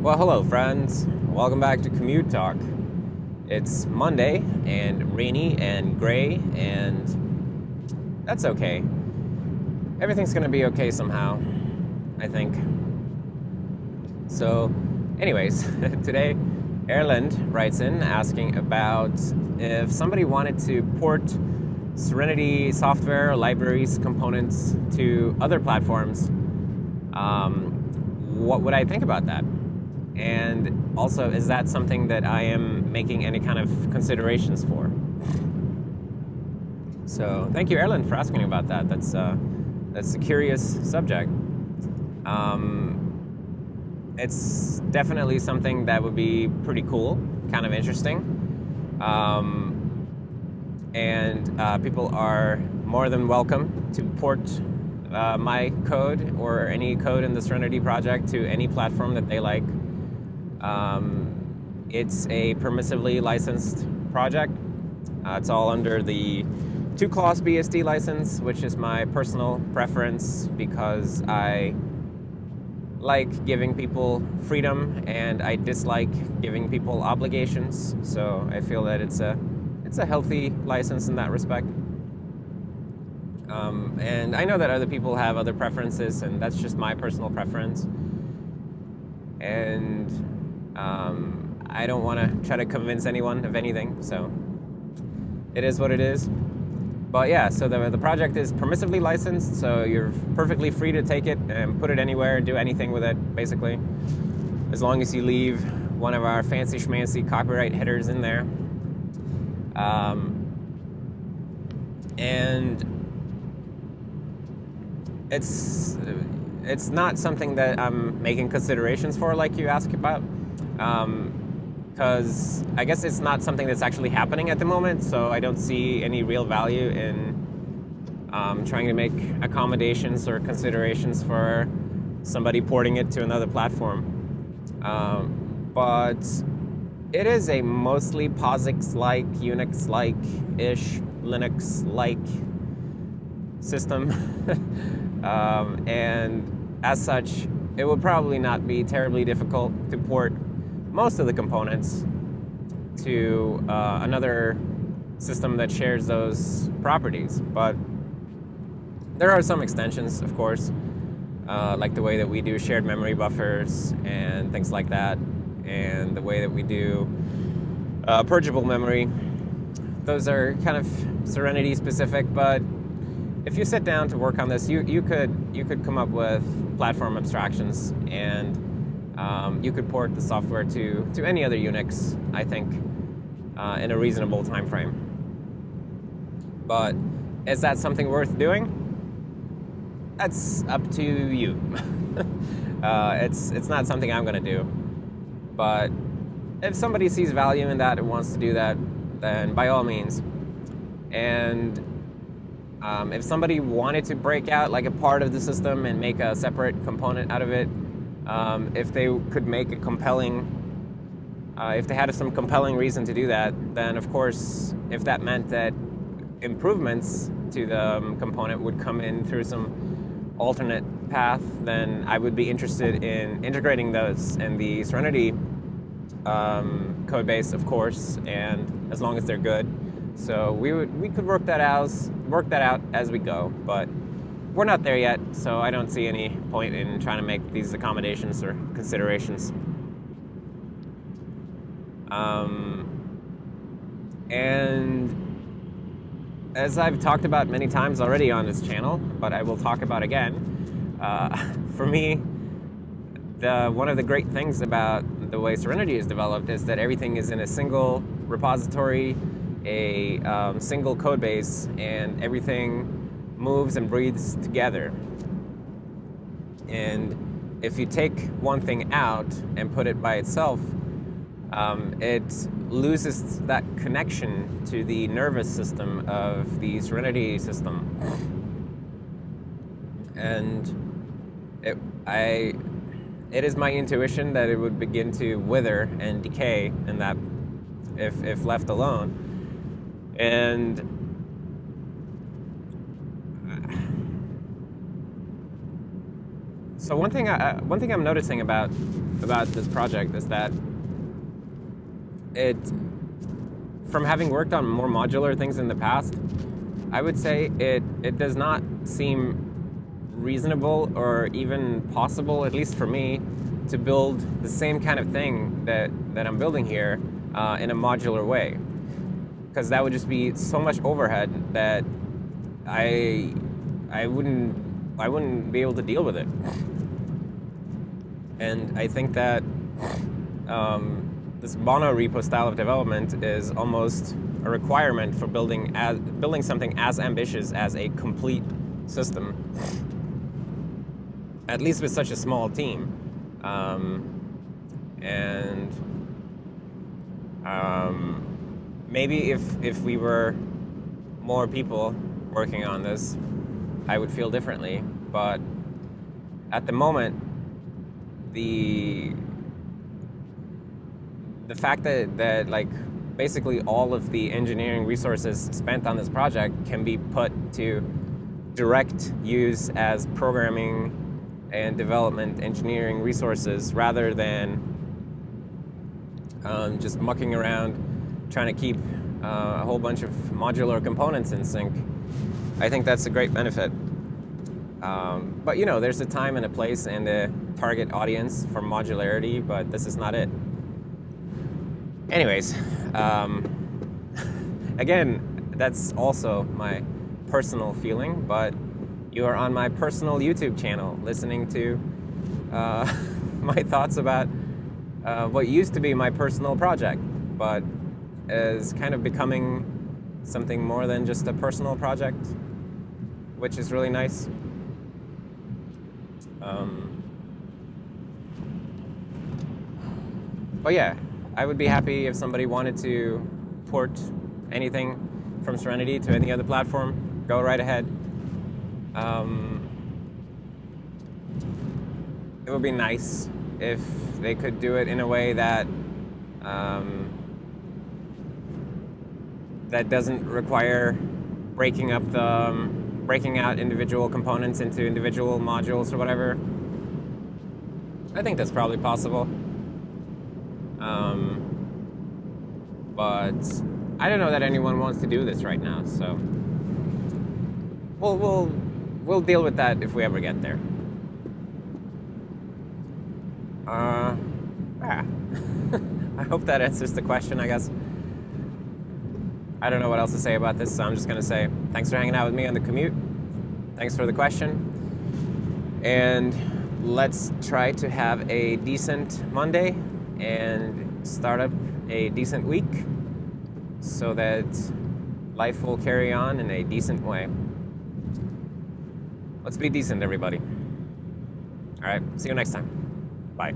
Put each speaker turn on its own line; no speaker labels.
Well, hello, friends. Welcome back to Commute Talk. It's Monday and rainy and gray, and that's okay. Everything's going to be okay somehow, I think. So, anyways, today, Erland writes in asking about if somebody wanted to port Serenity software, libraries, components to other platforms, what would I think about that? And also, is that something that I am making any kind of considerations for? So thank you, Erland, for asking about that. That's a curious subject. It's definitely something that would be pretty cool, kind of interesting. And people are more than welcome to port my code or any code in the Serenity project to any platform that they like. It's a permissively licensed project. It's all under the 2-clause BSD license, which is my personal preference because I like giving people freedom and I dislike giving people obligations. So I feel that it's a healthy license in that respect. And I know that other people have other preferences, and that's just my personal preference. And I don't want to try to convince anyone of anything, so it is what it is. But yeah, so the project is permissively licensed, so you're perfectly free to take it and put it anywhere, do anything with it, basically, as long as you leave one of our fancy schmancy copyright headers in there. And it's not something that I'm making considerations for, like you asked about, because I guess it's not something that's actually happening at the moment, so I don't see any real value in trying to make accommodations or considerations for somebody porting it to another platform. But it is a mostly POSIX-like, Unix-like-ish, Linux-like system. And as such, it would probably not be terribly difficult to port most of the components to another system that shares those properties. But there are some extensions, of course, like the way that we do shared memory buffers and things like that, and the way that we do purgeable memory. Those are kind of Serenity specific, but if you sit down to work on this, you could come up with platform abstractions, and you could port the software to any other Unix, I think, in a reasonable time frame. But is that something worth doing? That's up to you. It's not something I'm going to do. But if somebody sees value in that and wants to do that, then by all means. And if somebody wanted to break out like a part of the system and make a separate component out of it, if they could make a compelling, if they had some compelling reason to do that, then of course, if that meant that improvements to the component would come in through some alternate path, then I would be interested in integrating those in the Serenity code base, of course, and as long as they're good. So we could work that out as we go, but we're not there yet, so I don't see any point in trying to make these accommodations or considerations. And as I've talked about many times already on this channel, but I will talk about again, for me, one of the great things about the way Serenity is developed is that everything is in a single repository, a single code base, and everything moves and breathes together. And if you take one thing out and put it by itself, it loses that connection to the nervous system of the Serenity system. And it is my intuition that it would begin to wither and decay, and that if left alone. And So one thing I'm noticing about this project is that from having worked on more modular things in the past, I would say it does not seem reasonable or even possible, at least for me, to build the same kind of thing that I'm building here in a modular way, because that would just be so much overhead that I wouldn't be able to deal with it. And I think that this mono repo style of development is almost a requirement for building something as ambitious as a complete system, at least with such a small team. Maybe if we were more people working on this, I would feel differently. But at the moment, the fact that like basically all of the engineering resources spent on this project can be put to direct use as programming and development engineering resources, rather than just mucking around trying to keep a whole bunch of modular components in sync. I think that's a great benefit. But there's a time and a place and a target audience for modularity, but this is not it. Anyways, again, that's also my personal feeling, but you are on my personal YouTube channel listening to my thoughts about what used to be my personal project, but is kind of becoming something more than just a personal project, which is really nice. But yeah, I would be happy if somebody wanted to port anything from Serenity to any other platform. Go right ahead. It would be nice if they could do it in a way that that doesn't require breaking out individual components into individual modules or whatever. I think that's probably possible. But I don't know that anyone wants to do this right now, so we'll deal with that if we ever get there. Yeah. I hope that answers the question, I guess. I don't know what else to say about this, so I'm just going to say thanks for hanging out with me on the commute. Thanks for the question. And let's try to have a decent Monday and start up a decent week so that life will carry on in a decent way. Let's be decent, everybody. All right, see you next time. Bye.